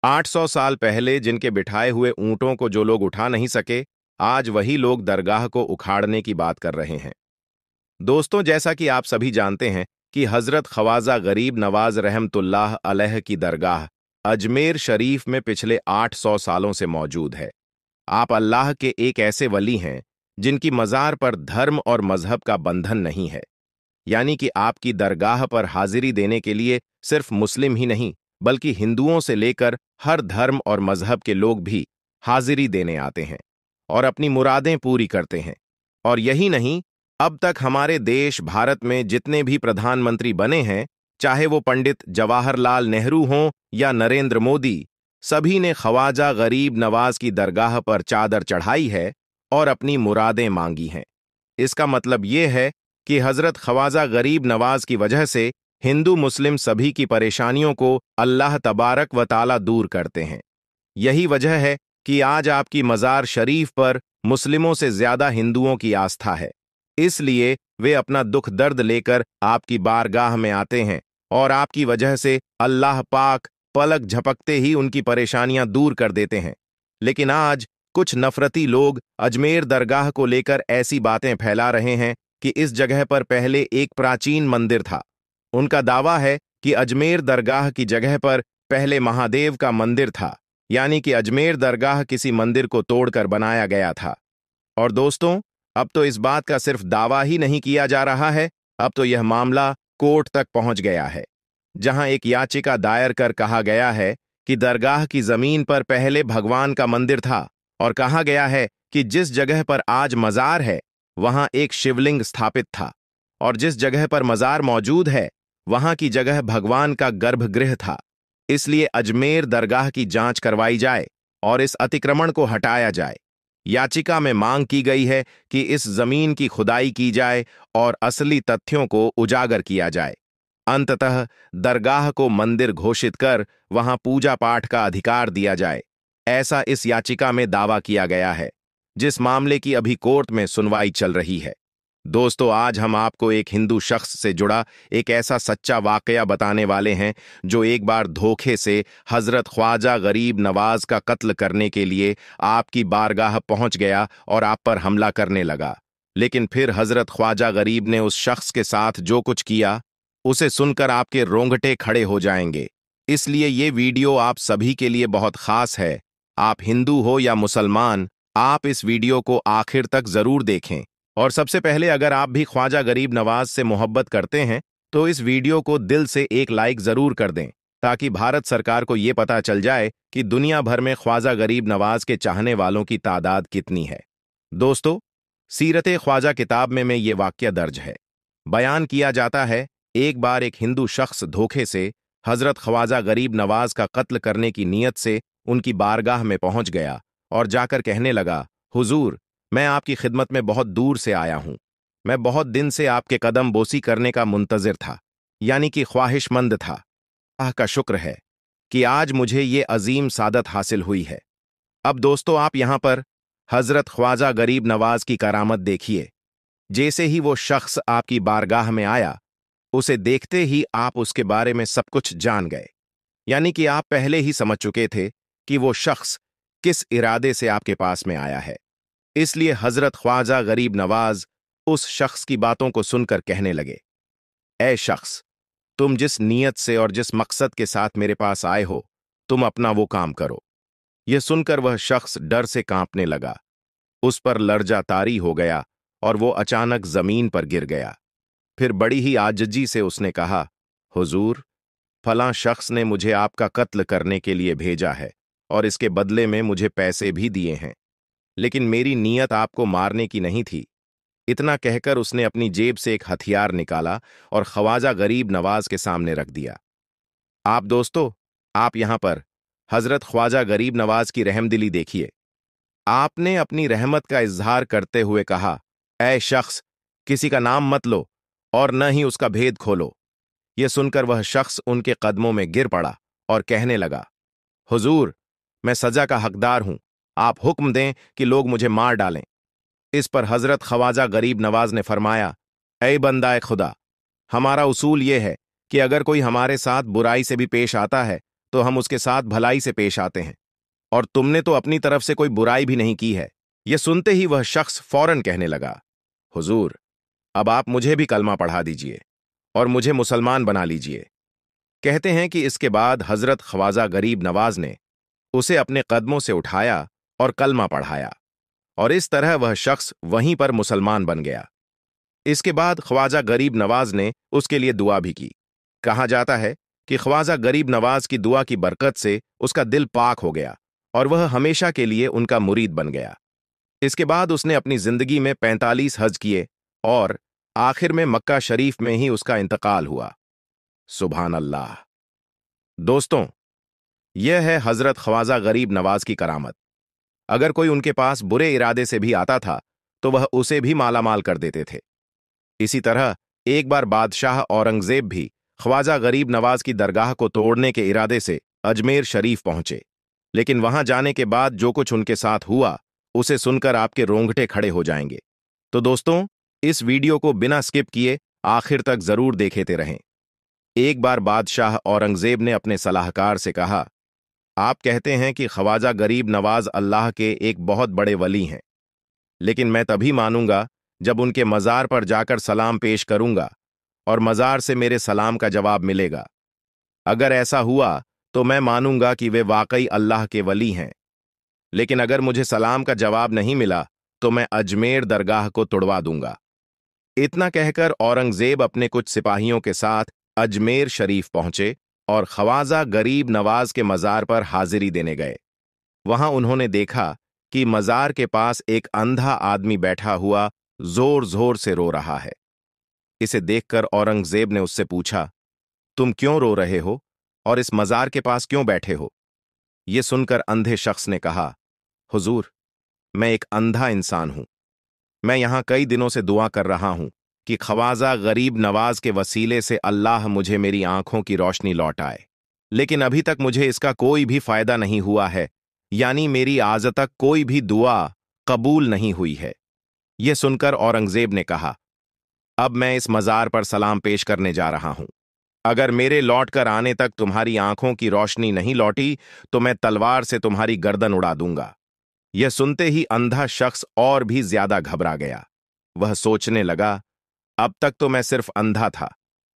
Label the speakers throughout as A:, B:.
A: 800 साल पहले जिनके बिठाए हुए ऊंटों को जो लोग उठा नहीं सके, आज वही लोग दरगाह को उखाड़ने की बात कर रहे हैं। दोस्तों, जैसा कि आप सभी जानते हैं कि हजरत ख्वाजा गरीब नवाज रहमतुल्लाह अलैह की दरगाह अजमेर शरीफ में पिछले 800 सालों से मौजूद है। आप अल्लाह के एक ऐसे वली हैं जिनकी मज़ार पर धर्म और मजहब का बंधन नहीं है। यानी कि आपकी दरगाह पर हाजिरी देने के लिए सिर्फ मुस्लिम ही नहीं, बल्कि हिंदुओं से लेकर हर धर्म और मजहब के लोग भी हाजिरी देने आते हैं और अपनी मुरादें पूरी करते हैं। और यही नहीं, अब तक हमारे देश भारत में जितने भी प्रधानमंत्री बने हैं, चाहे वो पंडित जवाहरलाल नेहरू हों या नरेंद्र मोदी, सभी ने ख्वाजा गरीब नवाज की दरगाह पर चादर चढ़ाई है और अपनी मुरादें मांगी हैं। इसका मतलब ये है कि हजरत ख्वाजा गरीब नवाज की वजह से हिंदू मुस्लिम सभी की परेशानियों को अल्लाह तबारक व ताला दूर करते हैं। यही वजह है कि आज आपकी मज़ार शरीफ पर मुस्लिमों से ज्यादा हिंदुओं की आस्था है। इसलिए वे अपना दुख दर्द लेकर आपकी बारगाह में आते हैं और आपकी वजह से अल्लाह पाक पलक झपकते ही उनकी परेशानियां दूर कर देते हैं। लेकिन आज कुछ नफरती लोग अजमेर दरगाह को लेकर ऐसी बातें फैला रहे हैं कि इस जगह पर पहले एक प्राचीन मंदिर था। उनका दावा है कि अजमेर दरगाह की जगह पर पहले महादेव का मंदिर था, यानी कि अजमेर दरगाह किसी मंदिर को तोड़कर बनाया गया था। और दोस्तों, अब तो इस बात का सिर्फ दावा ही नहीं किया जा रहा है, अब तो यह मामला कोर्ट तक पहुंच गया है, जहां एक याचिका दायर कर कहा गया है कि दरगाह की जमीन पर पहले भगवान का मंदिर था और कहा गया है कि जिस जगह पर आज मजार है वहां एक शिवलिंग स्थापित था और जिस जगह पर मजार मौजूद है वहां की जगह भगवान का गर्भगृह था। इसलिए अजमेर दरगाह की जांच करवाई जाए और इस अतिक्रमण को हटाया जाए। याचिका में मांग की गई है कि इस जमीन की खुदाई की जाए और असली तथ्यों को उजागर किया जाए। अंततः दरगाह को मंदिर घोषित कर वहां पूजा पाठ का अधिकार दिया जाए, ऐसा इस याचिका में दावा किया गया है, जिस मामले की अभी कोर्ट में सुनवाई चल रही है। दोस्तों, आज हम आपको एक हिंदू शख्स से जुड़ा एक ऐसा सच्चा वाकया बताने वाले हैं जो एक बार धोखे से हजरत ख्वाजा गरीब नवाज का कत्ल करने के लिए आपकी बारगाह पहुंच गया और आप पर हमला करने लगा। लेकिन फिर हजरत ख्वाजा गरीब ने उस शख्स के साथ जो कुछ किया, उसे सुनकर आपके रोंगटे खड़े हो जाएंगे। इसलिए ये वीडियो आप सभी के लिए बहुत खास है। आप हिंदू हो या मुसलमान, आप इस वीडियो को आखिर तक जरूर देखें। और सबसे पहले, अगर आप भी ख्वाजा गरीब नवाज से मोहब्बत करते हैं तो इस वीडियो को दिल से एक लाइक जरूर कर दें, ताकि भारत सरकार को ये पता चल जाए कि दुनिया भर में ख्वाजा गरीब नवाज के चाहने वालों की तादाद कितनी है। दोस्तों, सीरत ख्वाजा किताब में ये वाकया दर्ज है। बयान किया जाता है, एक बार एक हिंदू शख्स धोखे से हजरत ख्वाजा गरीब नवाज का कत्ल करने की नीयत से उनकी बारगाह में पहुंच गया और जाकर कहने लगा, हुजूर, मैं आपकी खिदमत में बहुत दूर से आया हूं। मैं बहुत दिन से आपके कदम बोसी करने का मुंतजिर था, यानी कि ख्वाहिशमंद था। अल्लाह का शुक्र है कि आज मुझे ये अजीम सादत हासिल हुई है। अब दोस्तों, आप यहां पर हजरत ख्वाजा गरीब नवाज की करामत देखिए। जैसे ही वो शख्स आपकी बारगाह में आया, उसे देखते ही आप उसके बारे में सब कुछ जान गए, यानी कि आप पहले ही समझ चुके थे कि वो शख्स किस इरादे से आपके पास में आया है। इसलिए हजरत ख्वाजा गरीब नवाज उस शख्स की बातों को सुनकर कहने लगे, ऐ शख्स, तुम जिस नीयत से और जिस मकसद के साथ मेरे पास आए हो, तुम अपना वो काम करो। यह सुनकर वह शख्स डर से कांपने लगा, उस पर लर्जा तारी हो गया और वो अचानक जमीन पर गिर गया। फिर बड़ी ही आजिजी से उसने कहा, हुजूर, फलां शख्स ने मुझे आपका कत्ल करने के लिए भेजा है और इसके बदले में मुझे पैसे भी दिए हैं, लेकिन मेरी नीयत आपको मारने की नहीं थी। इतना कहकर उसने अपनी जेब से एक हथियार निकाला और ख्वाजा गरीब नवाज के सामने रख दिया। आप दोस्तों, आप यहां पर हजरत ख्वाजा गरीब नवाज की रहमदिली देखिए। आपने अपनी रहमत का इजहार करते हुए कहा, ऐ शख्स, किसी का नाम मत लो और न ही उसका भेद खोलो। यह सुनकर वह शख्स उनके कदमों में गिर पड़ा और कहने लगा, हुजूर, मैं सजा का हकदार हूं, आप हुक्म दें कि लोग मुझे मार डालें। इस पर हजरत ख्वाजा गरीब नवाज ने फरमाया, ऐ बंदाए खुदा, हमारा उसूल यह है कि अगर कोई हमारे साथ बुराई से भी पेश आता है तो हम उसके साथ भलाई से पेश आते हैं, और तुमने तो अपनी तरफ से कोई बुराई भी नहीं की है। यह सुनते ही वह शख्स फौरन कहने लगा, हुजूर, अब आप मुझे भी कलमा पढ़ा दीजिए और मुझे मुसलमान बना लीजिए। कहते हैं कि इसके बाद हजरत ख्वाजा गरीब नवाज ने उसे अपने कदमों से उठाया और कलमा पढ़ाया, और इस तरह वह शख्स वहीं पर मुसलमान बन गया। इसके बाद ख्वाजा गरीब नवाज ने उसके लिए दुआ भी की। कहा जाता है कि ख्वाजा गरीब नवाज की दुआ की बरकत से उसका दिल पाक हो गया और वह हमेशा के लिए उनका मुरीद बन गया। इसके बाद उसने अपनी जिंदगी में 45 हज किए और आखिर में मक्का शरीफ में ही उसका इंतकाल हुआ। सुभान अल्लाह। दोस्तों, यह है हजरत ख्वाजा गरीब नवाज की करामत। अगर कोई उनके पास बुरे इरादे से भी आता था तो वह उसे भी मालामाल कर देते थे। इसी तरह एक बार बादशाह औरंगजेब भी ख्वाजा गरीब नवाज की दरगाह को तोड़ने के इरादे से अजमेर शरीफ पहुंचे, लेकिन वहां जाने के बाद जो कुछ उनके साथ हुआ उसे सुनकर आपके रोंगटे खड़े हो जाएंगे। तो दोस्तों, इस वीडियो को बिना स्किप किए आखिर तक जरूर देखते रहें। एक बार बादशाह औरंगजेब ने अपने सलाहकार से कहा, आप कहते हैं कि ख्वाजा गरीब नवाज अल्लाह के एक बहुत बड़े वली हैं, लेकिन मैं तभी मानूंगा जब उनके मज़ार पर जाकर सलाम पेश करूंगा और मज़ार से मेरे सलाम का जवाब मिलेगा। अगर ऐसा हुआ तो मैं मानूंगा कि वे वाकई अल्लाह के वली हैं, लेकिन अगर मुझे सलाम का जवाब नहीं मिला तो मैं अजमेर दरगाह को तुड़वा दूंगा। इतना कहकर औरंगजेब अपने कुछ सिपाहियों के साथ अजमेर शरीफ पहुंचे और ख्वाजा गरीब नवाज के मज़ार पर हाजिरी देने गए। वहां उन्होंने देखा कि मज़ार के पास एक अंधा आदमी बैठा हुआ जोर जोर से रो रहा है। इसे देखकर औरंगजेब ने उससे पूछा, तुम क्यों रो रहे हो और इस मज़ार के पास क्यों बैठे हो? यह सुनकर अंधे शख्स ने कहा, हुजूर, मैं एक अंधा इंसान हूं। मैं यहां कई दिनों से दुआ कर रहा हूं कि ख्वाजा गरीब नवाज के वसीले से अल्लाह मुझे मेरी आंखों की रोशनी लौटाए, लेकिन अभी तक मुझे इसका कोई भी फायदा नहीं हुआ है, यानी मेरी आज तक कोई भी दुआ कबूल नहीं हुई है। यह सुनकर औरंगजेब ने कहा, अब मैं इस मज़ार पर सलाम पेश करने जा रहा हूं। अगर मेरे लौट कर आने तक तुम्हारी आंखों की रोशनी नहीं लौटी तो मैं तलवार से तुम्हारी गर्दन उड़ा दूंगा। यह सुनते ही अंधा शख्स और भी ज्यादा घबरा गया। वह सोचने लगा, अब तक तो मैं सिर्फ अंधा था,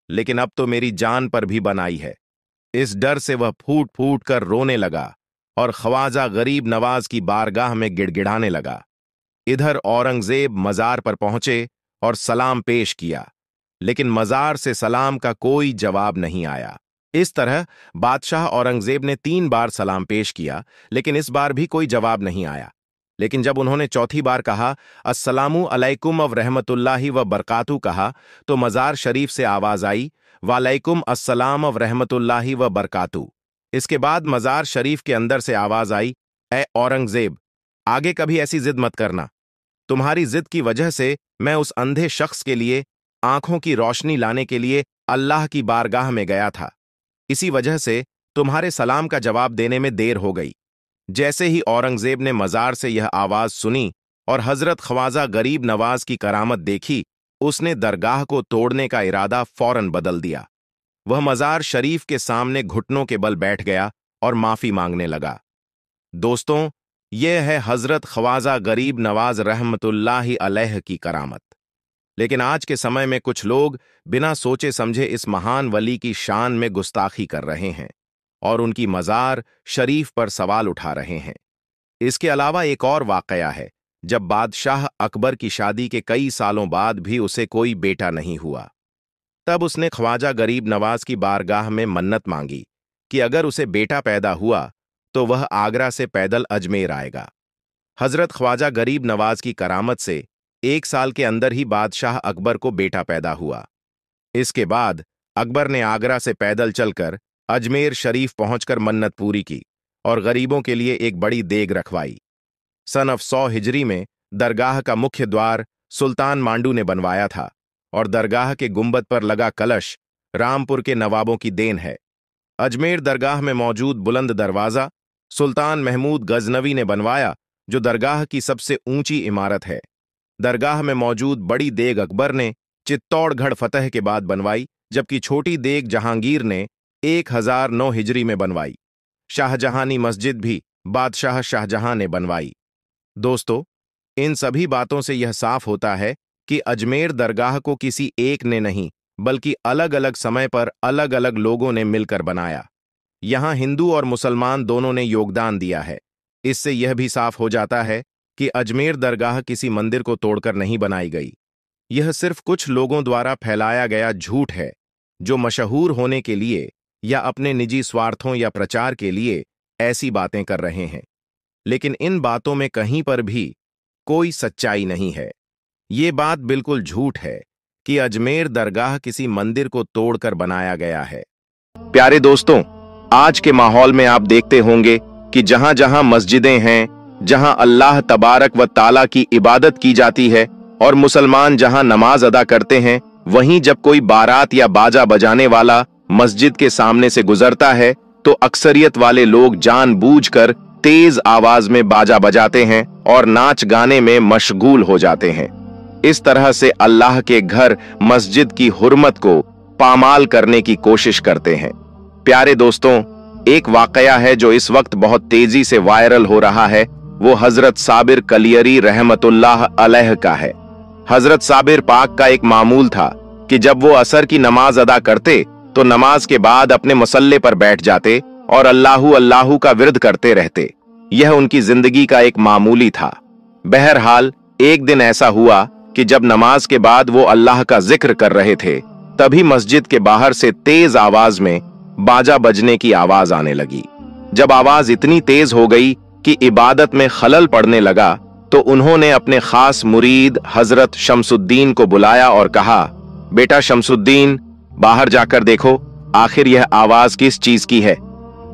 A: लेकिन अब तो मेरी जान पर भी बन आई है। इस डर से वह फूट फूट कर रोने लगा और ख्वाजा गरीब नवाज की बारगाह में गिड़गिड़ाने लगा। इधर औरंगजेब मज़ार पर पहुंचे और सलाम पेश किया, लेकिन मज़ार से सलाम का कोई जवाब नहीं आया। इस तरह बादशाह औरंगजेब ने 3 बार सलाम पेश किया, लेकिन इस बार भी कोई जवाब नहीं आया। लेकिन जब उन्होंने चौथी बार कहा, अस्सलामु अलैकुम व रहमतुल्लाहि व बरकातहू कहा, तो मज़ार शरीफ से आवाज आई, वालैकुम अस्सलाम व रहमतुल्लाहि व बरकातहू। इसके बाद मज़ार शरीफ के अंदर से आवाज आई, ए औरंगजेब, आगे कभी ऐसी जिद मत करना। तुम्हारी जिद की वजह से मैं उस अंधे शख्स के लिए आंखों की रोशनी लाने के लिए अल्लाह की बारगाह में गया था। इसी वजह से तुम्हारे सलाम का जवाब देने में देर हो गई। जैसे ही औरंगजेब ने मज़ार से यह आवाज सुनी और हजरत ख्वाजा गरीब नवाज की करामत देखी, उसने दरगाह को तोड़ने का इरादा फौरन बदल दिया। वह मज़ार शरीफ के सामने घुटनों के बल बैठ गया और माफी मांगने लगा। दोस्तों, यह है हजरत ख्वाजा गरीब नवाज रहमतुल्लाहि अलैह की करामत। लेकिन आज के समय में कुछ लोग बिना सोचे समझे इस महान वली की शान में गुस्ताखी कर रहे हैं और उनकी मज़ार शरीफ पर सवाल उठा रहे हैं। इसके अलावा एक और वाकया है, जब बादशाह अकबर की शादी के कई सालों बाद भी उसे कोई बेटा नहीं हुआ। तब उसने ख्वाजा गरीब नवाज की बारगाह में मन्नत मांगी कि अगर उसे बेटा पैदा हुआ तो वह आगरा से पैदल अजमेर आएगा। हजरत ख्वाजा गरीब नवाज की करामत से 1 साल के अंदर ही बादशाह अकबर को बेटा पैदा हुआ। इसके बाद अकबर ने आगरा से पैदल चलकर अजमेर शरीफ पहुंचकर मन्नत पूरी की और गरीबों के लिए एक बड़ी देग रखवाई। सन 100 हिजरी में दरगाह का मुख्य द्वार सुल्तान मांडू ने बनवाया था और दरगाह के गुंबद पर लगा कलश रामपुर के नवाबों की देन है। अजमेर दरगाह में मौजूद बुलंद दरवाजा सुल्तान महमूद गजनवी ने बनवाया, जो दरगाह की सबसे ऊंची इमारत है। दरगाह में मौजूद बड़ी देग अकबर ने चित्तौड़गढ़ फतह के बाद बनवाई, जबकि छोटी देग जहांगीर ने 1009 हिजरी में बनवाई। शाहजहानी मस्जिद भी बादशाह शाहजहां ने बनवाई। दोस्तों, इन सभी बातों से यह साफ होता है कि अजमेर दरगाह को किसी एक ने नहीं बल्कि अलग अलग समय पर अलग अलग लोगों ने मिलकर बनाया। यहां हिंदू और मुसलमान दोनों ने योगदान दिया है। इससे यह भी साफ हो जाता है कि अजमेर दरगाह किसी मंदिर को तोड़कर नहीं बनाई गई। यह सिर्फ कुछ लोगों द्वारा फैलाया गया झूठ है, जो मशहूर होने के लिए या अपने निजी स्वार्थों या प्रचार के लिए ऐसी बातें कर रहे हैं। लेकिन इन बातों में कहीं पर भी कोई सच्चाई नहीं है। ये बात बिल्कुल झूठ है कि अजमेर दरगाह किसी मंदिर को तोड़कर बनाया गया है। प्यारे दोस्तों, आज के माहौल में आप देखते होंगे कि जहां जहां मस्जिदें हैं, जहां अल्लाह तबारक व ताला की इबादत की जाती है और मुसलमान जहां नमाज अदा करते हैं, वहीं जब कोई बारात या बाजा बजाने वाला मस्जिद के सामने से गुजरता है तो अक्सरियत वाले लोग जानबूझकर तेज आवाज में बाजा बजाते हैं और नाच गाने में मशगूल हो जाते हैं। इस तरह से अल्लाह के घर मस्जिद की हुर्मत को पामाल करने की कोशिश करते हैं। प्यारे दोस्तों, एक वाकया है जो इस वक्त बहुत तेजी से वायरल हो रहा है। वो हजरत साबिर कलियरी रहमतुल्लाह अलैह का है। हजरत साबिर पाक का एक मामूल था कि जब वो असर की नमाज अदा करते तो नमाज के बाद अपने मुसल्ले पर बैठ जाते और अल्लाहू अल्लाहू का विर्द करते रहते। यह उनकी जिंदगी का एक मामूली था। बहरहाल एक दिन ऐसा हुआ कि जब नमाज के बाद वो अल्लाह का जिक्र कर रहे थे, तभी मस्जिद के बाहर से तेज आवाज में बाजा बजने की आवाज आने लगी। जब आवाज इतनी तेज हो गई कि इबादत में खलल पड़ने लगा, तो उन्होंने अपने खास मुरीद हजरत शमसुद्दीन को बुलाया और कहा, बेटा शमसुद्दीन, बाहर जाकर देखो, आखिर यह आवाज किस चीज की है?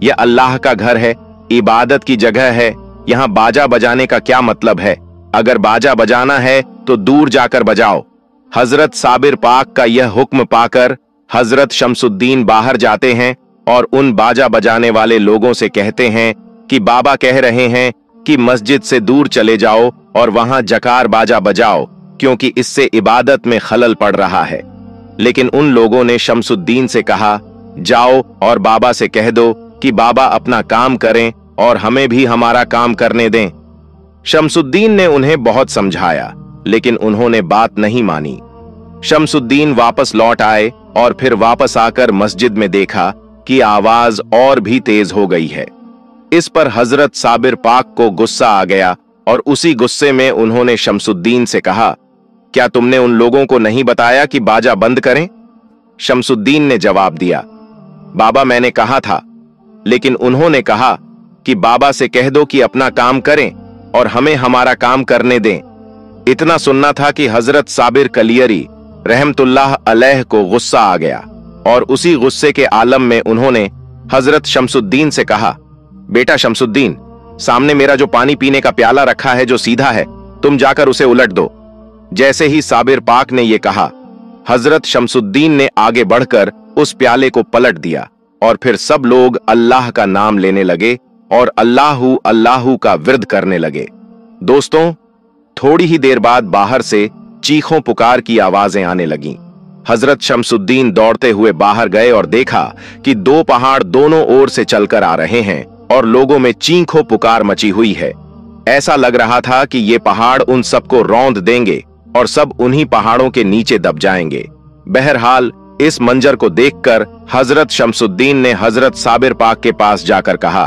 A: यह अल्लाह का घर है, इबादत की जगह है, यहाँ बाजा बजाने का क्या मतलब है? अगर बाजा बजाना है तो दूर जाकर बजाओ। हजरत साबिर पाक का यह हुक्म पाकर हजरत शमसुद्दीन बाहर जाते हैं और उन बाजा बजाने वाले लोगों से कहते हैं कि बाबा कह रहे हैं कि मस्जिद से दूर चले जाओ और वहां जकार बाजा बजाओ, क्योंकि इससे इबादत में खलल पड़ रहा है। लेकिन उन लोगों ने शमसुद्दीन से कहा, जाओ और बाबा से कह दो कि बाबा अपना काम करें और हमें भी हमारा काम करने दें। शमसुद्दीन ने उन्हें बहुत समझाया, लेकिन उन्होंने बात नहीं मानी। शमसुद्दीन वापस लौट आए और फिर वापस आकर मस्जिद में देखा कि आवाज और भी तेज हो गई है। इस पर हजरत साबिर पाक को गुस्सा आ गया और उसी गुस्से में उन्होंने शमसुद्दीन से कहा, क्या तुमने उन लोगों को नहीं बताया कि बाजा बंद करें? शमसुद्दीन ने जवाब दिया, बाबा मैंने कहा था, लेकिन उन्होंने कहा कि बाबा से कह दो कि अपना काम करें और हमें हमारा काम करने दें। इतना सुनना था कि हजरत साबिर कलियरी रहमतुल्लाह अलैह को गुस्सा आ गया और उसी गुस्से के आलम में उन्होंने हजरत शमसुद्दीन से कहा, बेटा शमसुद्दीन, सामने मेरा जो पानी पीने का प्याला रखा है जो सीधा है, तुम जाकर उसे उलट दो। जैसे ही साबिर पाक ने यह कहा, हजरत शमसुद्दीन ने आगे बढ़कर उस प्याले को पलट दिया और फिर सब लोग अल्लाह का नाम लेने लगे और अल्लाहू अल्लाहू का विर्द करने लगे। दोस्तों, थोड़ी ही देर बाद बाहर से चीखों पुकार की आवाजें आने लगीं। हजरत शमसुद्दीन दौड़ते हुए बाहर गए और देखा कि दो पहाड़ दोनों ओर से चलकर आ रहे हैं और लोगों में चीखों पुकार मची हुई है। ऐसा लग रहा था कि ये पहाड़ उन सबको रौंद देंगे और सब उन्हीं पहाड़ों के नीचे दब जाएंगे। बहरहाल इस मंजर को देखकर हजरत शमसुद्दीन ने हजरत साबिर पाक के पास जाकर कहा,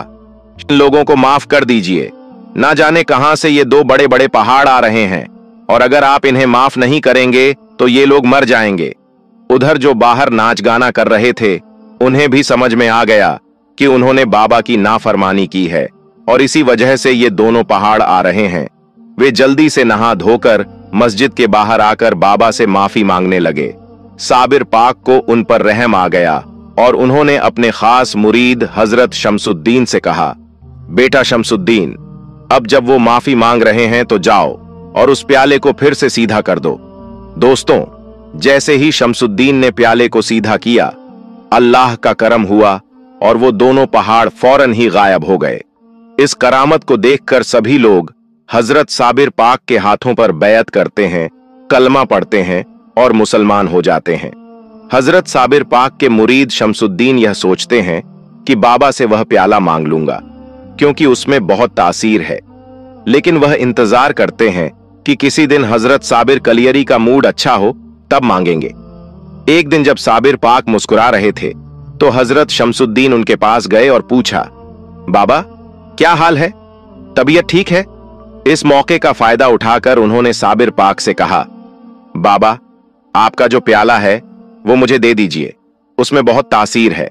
A: इन लोगों को माफ कर दीजिए, ना जाने कहां से ये दो बड़े बड़े पहाड़ आ रहे हैं और अगर आप इन्हें माफ नहीं करेंगे तो ये लोग मर जाएंगे। उधर जो बाहर नाच गाना कर रहे थे, उन्हें भी समझ में आ गया कि उन्होंने बाबा की नाफरमानी की है और इसी वजह से ये दोनों पहाड़ आ रहे हैं। वे जल्दी से नहा धोकर मस्जिद के बाहर आकर बाबा से माफी मांगने लगे। साबिर पाक को उन पर रहम आ गया और उन्होंने अपने खास मुरीद हजरत शमसुद्दीन से कहा, बेटा शमसुद्दीन, अब जब वो माफी मांग रहे हैं तो जाओ और उस प्याले को फिर से सीधा कर दो। दोस्तों, जैसे ही शमसुद्दीन ने प्याले को सीधा किया, अल्लाह का करम हुआ और वो दोनों पहाड़ फौरन ही गायब हो गए। इस करामत को देखकर सभी लोग हजरत साबिर पाक के हाथों पर बैत करते हैं, कलमा पढ़ते हैं और मुसलमान हो जाते हैं। हजरत साबिर पाक के मुरीद शमसुद्दीन यह सोचते हैं कि बाबा से वह प्याला मांग लूंगा, क्योंकि उसमें बहुत तासीर है। लेकिन वह इंतजार करते हैं कि किसी दिन हजरत साबिर कलियरी का मूड अच्छा हो तब मांगेंगे। एक दिन जब साबिर पाक मुस्कुरा रहे थे तो हजरत शमसुद्दीन उनके पास गए और पूछा, बाबा क्या हाल है, तबीयत ठीक है? इस मौके का फायदा उठाकर उन्होंने साबिर पाक से कहा, बाबा आपका जो प्याला है वो मुझे दे दीजिए, उसमें बहुत तासीर है।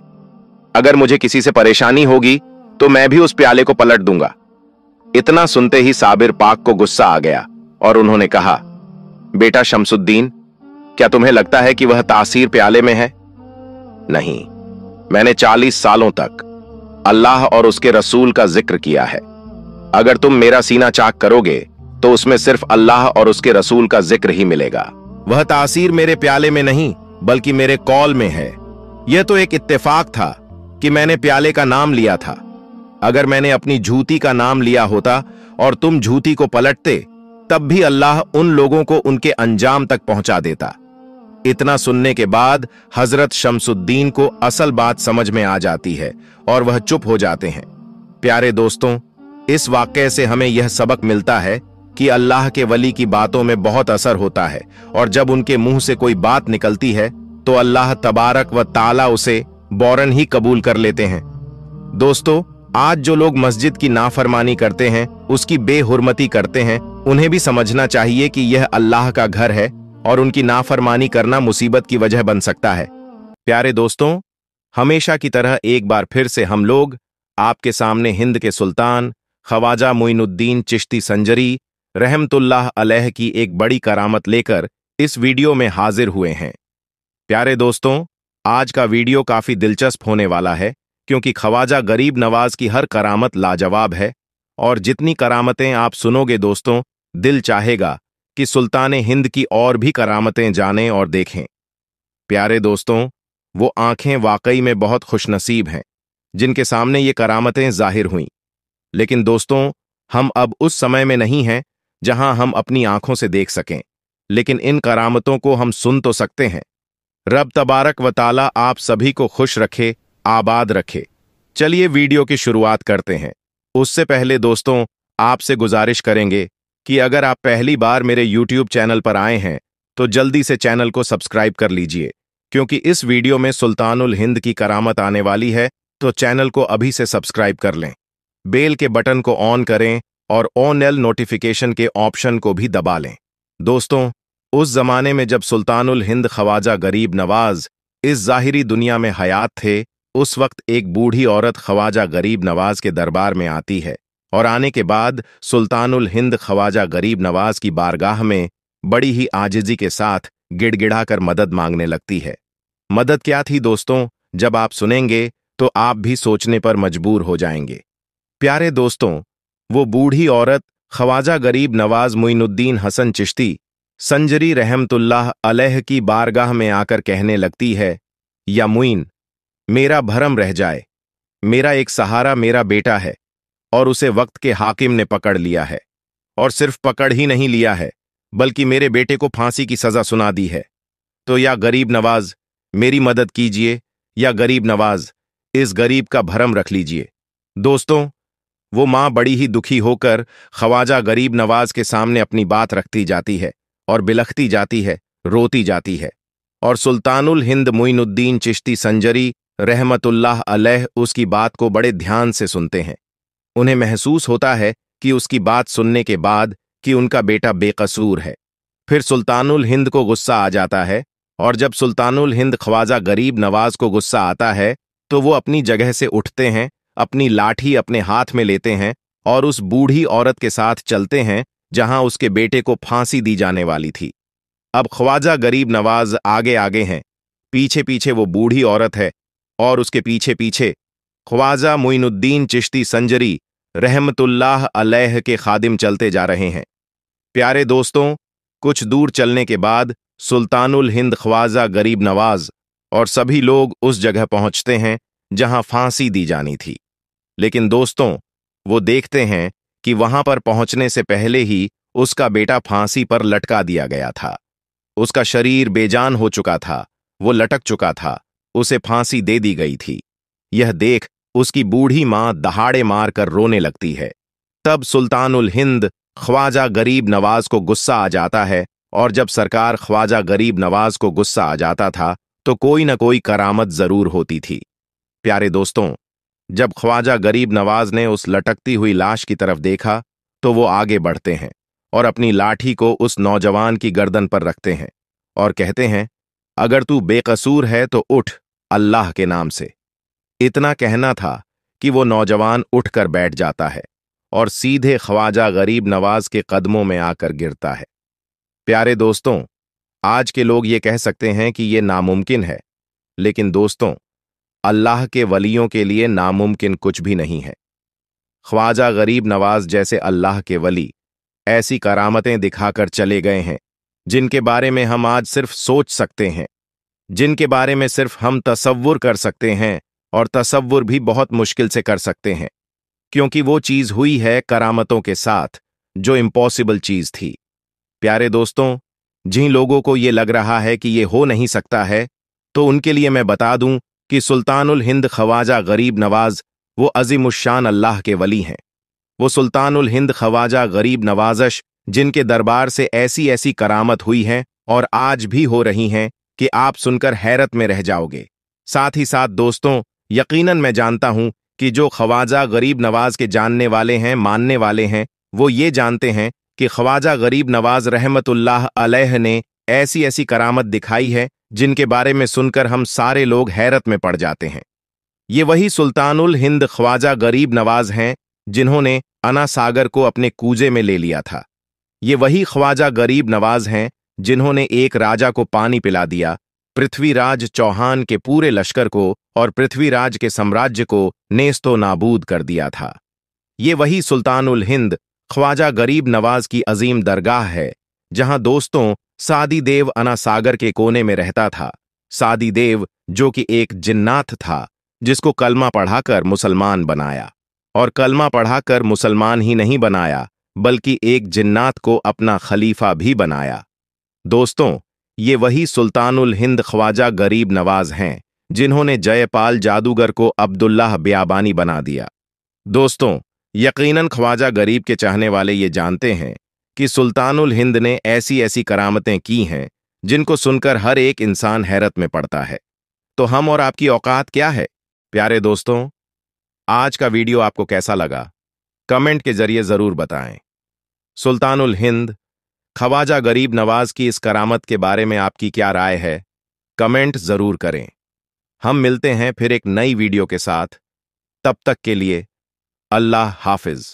A: अगर मुझे किसी से परेशानी होगी तो मैं भी उस प्याले को पलट दूंगा। इतना सुनते ही साबिर पाक को गुस्सा आ गया और उन्होंने कहा, बेटा शमसुद्दीन, क्या तुम्हें लगता है कि वह तासीर प्याले में है? नहीं, मैंने 40 सालों तक अल्लाह और उसके रसूल का जिक्र किया है। अगर तुम मेरा सीना चाक करोगे तो उसमें सिर्फ अल्लाह और उसके रसूल का जिक्र ही मिलेगा। वह तासीर मेरे प्याले में नहीं बल्कि मेरे कौल में है। यह तो एक इत्तेफाक था कि मैंने प्याले का नाम लिया था। अगर मैंने अपनी झूठी का नाम लिया होता और तुम झूठी को पलटते, तब भी अल्लाह उन लोगों को उनके अंजाम तक पहुंचा देता। इतना सुनने के बाद हजरत शमसुद्दीन को असल बात समझ में आ जाती है और वह चुप हो जाते हैं। प्यारे दोस्तों, इस वाकये से हमें यह सबक मिलता है कि अल्लाह के वली की बातों में बहुत असर होता है और जब उनके मुंह से कोई बात निकलती है तो अल्लाह तबारक व ताला उसे बौरन ही कबूल कर लेते हैं। दोस्तों, आज जो लोग मस्जिद की नाफरमानी करते हैं, उसकी बेहुरमती करते हैं, उन्हें भी समझना चाहिए कि यह अल्लाह का घर है और उनकी नाफरमानी करना मुसीबत की वजह बन सकता है। प्यारे दोस्तों, हमेशा की तरह एक बार फिर से हम लोग आपके सामने हिंद के सुल्तान ख्वाजा मोइनुद्दीन चिश्ती संजरी रहमतुल्लाह अलैह की एक बड़ी करामत लेकर इस वीडियो में हाजिर हुए हैं। प्यारे दोस्तों, आज का वीडियो काफी दिलचस्प होने वाला है क्योंकि ख्वाजा गरीब नवाज की हर करामत लाजवाब है और जितनी करामतें आप सुनोगे दोस्तों, दिल चाहेगा कि सुल्तान हिंद की और भी करामतें जानें और देखें। प्यारे दोस्तों, वो आंखें वाकई में बहुत खुशनसीब हैं जिनके सामने ये करामतें जाहिर हुईं। लेकिन दोस्तों, हम अब उस समय में नहीं हैं जहां हम अपनी आंखों से देख सकें, लेकिन इन करामतों को हम सुन तो सकते हैं। रब तबारक व ताला आप सभी को खुश रखे, आबाद रखे। चलिए वीडियो की शुरुआत करते हैं। उससे पहले दोस्तों, आपसे गुजारिश करेंगे कि अगर आप पहली बार मेरे YouTube चैनल पर आए हैं तो जल्दी से चैनल को सब्सक्राइब कर लीजिए, क्योंकि इस वीडियो में सुल्तानुल हिंद की करामत आने वाली है, तो चैनल को अभी से सब्सक्राइब कर लें। बेल के बटन को ऑन करें और ऑन एल नोटिफिकेशन के ऑप्शन को भी दबा लें। दोस्तों, उस जमाने में जब सुल्तानुल हिंद ख्वाजा गरीब नवाज इस जाहिरी दुनिया में हयात थे, उस वक्त एक बूढ़ी औरत ख्वाजा गरीब नवाज के दरबार में आती है और आने के बाद सुल्तानुल हिंद ख्वाजा गरीब नवाज की बारगाह में बड़ी ही आजिजी के साथ गिड़गिड़ाकर मदद मांगने लगती है। मदद क्या थी दोस्तों, जब आप सुनेंगे तो आप भी सोचने पर मजबूर हो जाएंगे। प्यारे दोस्तों, वो बूढ़ी औरत ख्वाजा गरीब नवाज मोइनुद्दीन हसन चिश्ती संजरी रहमतुल्लाह अलैह की बारगाह में आकर कहने लगती है, या मुइन, मेरा भरम रह जाए, मेरा एक सहारा मेरा बेटा है और उसे वक्त के हाकिम ने पकड़ लिया है, और सिर्फ पकड़ ही नहीं लिया है बल्कि मेरे बेटे को फांसी की सजा सुना दी है। तो या गरीब नवाज मेरी मदद कीजिए, या गरीब नवाज इस गरीब का भरम रख लीजिए। दोस्तों, वो मां बड़ी ही दुखी होकर ख्वाजा गरीब नवाज के सामने अपनी बात रखती जाती है और बिलखती जाती है, रोती जाती है, और सुल्तानुल हिंद मोइनुद्दीन चिश्ती संजरी रहमतुल्लाह अलैह उसकी बात को बड़े ध्यान से सुनते हैं। उन्हें महसूस होता है कि उसकी बात सुनने के बाद कि उनका बेटा बेकसूर है। फिर सुल्तानुल हिंद को गुस्सा आ जाता है, और जब सुल्तानुल हिंद ख्वाजा गरीब नवाज को गुस्सा आता है तो वो अपनी जगह से उठते हैं, अपनी लाठी अपने हाथ में लेते हैं और उस बूढ़ी औरत के साथ चलते हैं जहां उसके बेटे को फांसी दी जाने वाली थी। अब ख्वाजा गरीब नवाज आगे आगे हैं, पीछे पीछे वो बूढ़ी औरत है और उसके पीछे पीछे ख्वाजा मोइनुद्दीन चिश्ती संजरी रहमतुल्लाह अलैह के खादिम चलते जा रहे हैं। प्यारे दोस्तों, कुछ दूर चलने के बाद सुल्तानुल हिंद ख्वाजा गरीब नवाज और सभी लोग उस जगह पहुंचते हैं जहां फांसी दी जानी थी। लेकिन दोस्तों, वो देखते हैं कि वहां पर पहुंचने से पहले ही उसका बेटा फांसी पर लटका दिया गया था। उसका शरीर बेजान हो चुका था, वो लटक चुका था, उसे फांसी दे दी गई थी। यह देख उसकी बूढ़ी मां दहाड़े मारकर रोने लगती है। तब सुल्तानुल हिंद ख्वाजा गरीब नवाज को गुस्सा आ जाता है, और जब सरकार ख्वाजा गरीब नवाज को गुस्सा आ जाता था तो कोई न कोई करामत जरूर होती थी। प्यारे दोस्तों, जब ख्वाजा गरीब नवाज ने उस लटकती हुई लाश की तरफ देखा तो वो आगे बढ़ते हैं और अपनी लाठी को उस नौजवान की गर्दन पर रखते हैं और कहते हैं, अगर तू बेकसूर है तो उठ, अल्लाह के नाम से। इतना कहना था कि वो नौजवान उठकर बैठ जाता है और सीधे ख्वाजा गरीब नवाज के कदमों में आकर गिरता है। प्यारे दोस्तों, आज के लोग ये कह सकते हैं कि ये नामुमकिन है, लेकिन दोस्तों, अल्लाह के वलियों के लिए नामुमकिन कुछ भी नहीं है। ख्वाजा गरीब नवाज जैसे अल्लाह के वली ऐसी करामतें दिखाकर चले गए हैं जिनके बारे में हम आज सिर्फ सोच सकते हैं, जिनके बारे में सिर्फ हम तसव्वुर कर सकते हैं, और तसव्वुर भी बहुत मुश्किल से कर सकते हैं, क्योंकि वो चीज हुई है करामतों के साथ जो इम्पॉसिबल चीज थी। प्यारे दोस्तों, जिन लोगों को ये लग रहा है कि ये हो नहीं सकता है, तो उनके लिए मैं बता दूं कि सुल्तानुल हिंद ख्वाजा गरीब नवाज वो अजीमुश्शान अल्लाह के वली हैं। वो सुल्तानुल हिंद ख्वाजा गरीब नवाजश जिनके दरबार से ऐसी ऐसी करामत हुई हैं और आज भी हो रही हैं कि आप सुनकर हैरत में रह जाओगे। साथ ही साथ दोस्तों, यकीनन मैं जानता हूं कि जो ख्वाजा गरीब नवाज के जानने वाले हैं, मानने वाले हैं, वो ये जानते हैं कि ख्वाजा गरीब नवाज रहमतुल्लाह अलैह ने ऐसी ऐसी करामत दिखाई है जिनके बारे में सुनकर हम सारे लोग हैरत में पड़ जाते हैं। ये वही सुल्तानुल हिंद ख्वाजा गरीब नवाज हैं जिन्होंने अना सागर को अपने कूजे में ले लिया था। ये वही ख्वाजा गरीब नवाज हैं जिन्होंने एक राजा को पानी पिला दिया, पृथ्वीराज चौहान के पूरे लश्कर को और पृथ्वीराज के साम्राज्य को नेस्तो नाबूद कर दिया था। ये वही सुल्तानुल हिंद ख्वाजा गरीब नवाज की अजीम दरगाह है, जहां दोस्तों सादी देव अना सागर के कोने में रहता था। सादी देव जो कि एक जिन्नात था, जिसको कलमा पढ़ाकर मुसलमान बनाया, और कलमा पढ़ाकर मुसलमान ही नहीं बनाया बल्कि एक जिन्नात को अपना खलीफा भी बनाया। दोस्तों, ये वही सुल्तानुल हिंद ख्वाजा गरीब नवाज हैं जिन्होंने जयपाल जादूगर को अब्दुल्लाह बियाबानी बना दिया। दोस्तों, यकीनन ख्वाजा गरीब के चाहने वाले ये जानते हैं कि सुल्तानुल हिंद ने ऐसी ऐसी करामतें की हैं जिनको सुनकर हर एक इंसान हैरत में पड़ता है। तो हम और आपकी औकात क्या है? प्यारे दोस्तों, आज का वीडियो आपको कैसा लगा? कमेंट के जरिए जरूर बताएं। सुल्तानुल हिंद ख्वाजा गरीब नवाज की इस करामत के बारे में आपकी क्या राय है? कमेंट जरूर करें। हम मिलते हैं फिर एक नई वीडियो के साथ। तब तक के लिए अल्लाह हाफिज।